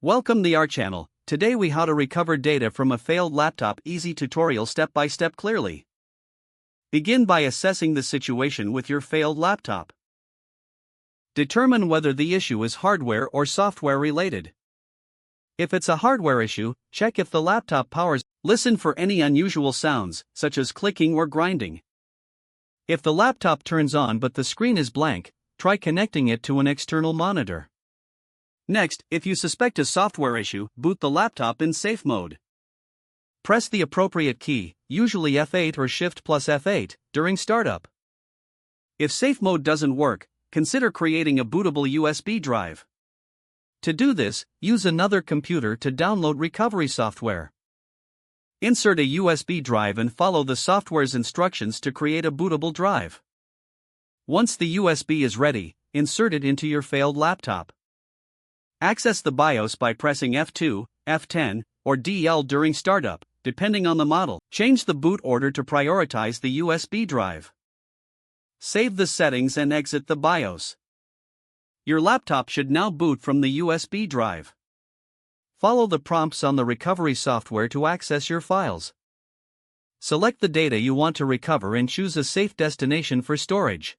Welcome to our channel. Today we how to recover data from a failed laptop. Easy tutorial step by step clearly. Begin by assessing the situation with your failed laptop. Determine whether the issue is hardware or software related. If it's a hardware issue, check if the laptop powers. Listen for any unusual sounds, such as clicking or grinding. If the laptop turns on but the screen is blank, try connecting it to an external monitor. Next, if you suspect a software issue, boot the laptop in safe mode. Press the appropriate key, usually F8 or Shift plus F8, during startup. If safe mode doesn't work, consider creating a bootable USB drive. To do this, use another computer to download recovery software. Insert a USB drive and follow the software's instructions to create a bootable drive. Once the USB is ready, insert it into your failed laptop. Access the BIOS by pressing F2, F10, or DL during startup, depending on the model. Change the boot order to prioritize the USB drive. Save the settings and exit the BIOS. Your laptop should now boot from the USB drive. Follow the prompts on the recovery software to access your files. Select the data you want to recover and choose a safe destination for storage.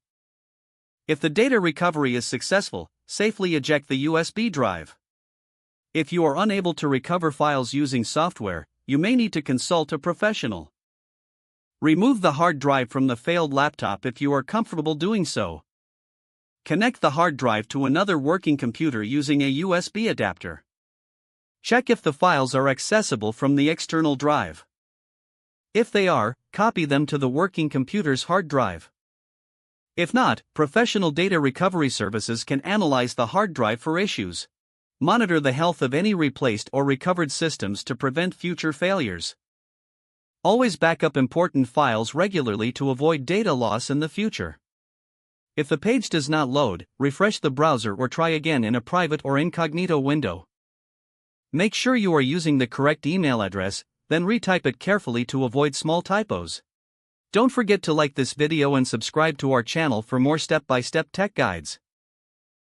If the data recovery is successful, safely eject the USB drive. If you are unable to recover files using software, you may need to consult a professional. Remove the hard drive from the failed laptop if you are comfortable doing so. Connect the hard drive to another working computer using a USB adapter. Check if the files are accessible from the external drive. If they are, copy them to the working computer's hard drive. If not, professional data recovery services can analyze the hard drive for issues. Monitor the health of any replaced or recovered systems to prevent future failures. Always back up important files regularly to avoid data loss in the future. If the page does not load, refresh the browser or try again in a private or incognito window. Make sure you are using the correct email address, then retype it carefully to avoid small typos. Don't forget to like this video and subscribe to our channel for more step-by-step tech guides.